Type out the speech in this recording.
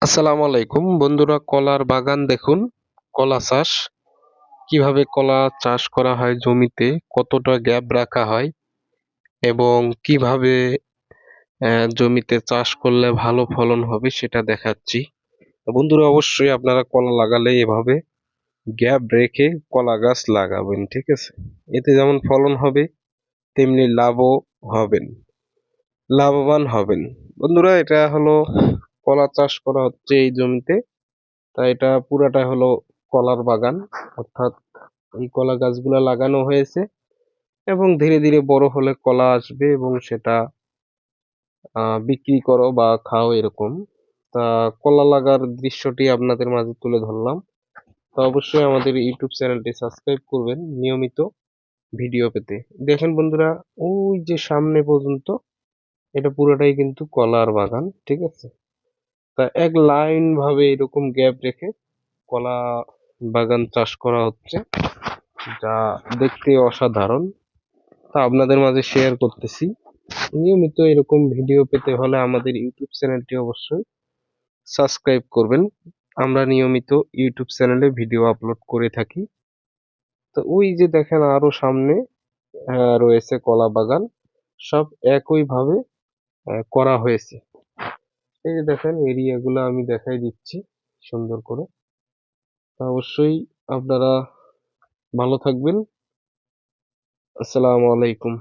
আসসালামু আলাইকুম বন্ধুরা, কলার বাগান দেখুন। কলা চাষ কিভাবে কলা চাষ করা হয়, জমিতে কতটা গ্যাপ রাখা হয় এবং কিভাবে জমিতে চাষ করলে ভালো ফলন হবে সেটা দেখাচ্ছি। তো বন্ধুরা, অবশ্যই আপনারা কলা লাগালে এভাবে গ্যাপ রেখে কলা গাছ লাগাবেন, ঠিক আছে? এতে যেমন ফলন হবে তেমনি লাভবান হবেন। বন্ধুরা, এটা হলো কলা চাষ করা হচ্ছে এই জমিতে। তাই এটা পুরাটা হলো কলার বাগান, অর্থাৎ এই কলা গাছগুলা লাগানো হয়েছে এবং ধীরে ধীরে বড় হলে কলা আসবে এবং সেটা বিক্রি করো বা খাও এরকম। তা কলা লাগার দৃশ্যটি আপনাদের মাঝে তুলে ধরলাম। তো অবশ্যই আমাদের ইউটিউব চ্যানেলটি সাবস্ক্রাইব করবেন নিয়মিত ভিডিও পেতে। দেখেন বন্ধুরা, ওই যে সামনে পর্যন্ত এটা পুরোটাই কিন্তু কলার বাগান, ঠিক আছে? তা এক লাইন ভাবে এরকম গ্যাপ রেখে কলা বাগান চাষ করা হচ্ছে, যা দেখতে অসাধারণ। তা আপনাদের মাঝে শেয়ার করতেছি। নিয়মিত এরকম ভিডিও পেতে হলে আমাদের ইউটিউব চ্যানেলটি অবশ্যই সাবস্ক্রাইব করবেন। আমরা নিয়মিত ইউটিউব চ্যানেলে ভিডিও আপলোড করে থাকি। তো ওই যে দেখেন আরো সামনে রয়েছে কলা বাগান, সব একই ভাবে করা হয়েছে। এই যে দেখেন এরিয়াগুলো আমি দেখাই দিচ্ছি সুন্দর করে। তা অবশ্যই আপনারা ভালো থাকবেন। আসসালামু আলাইকুম।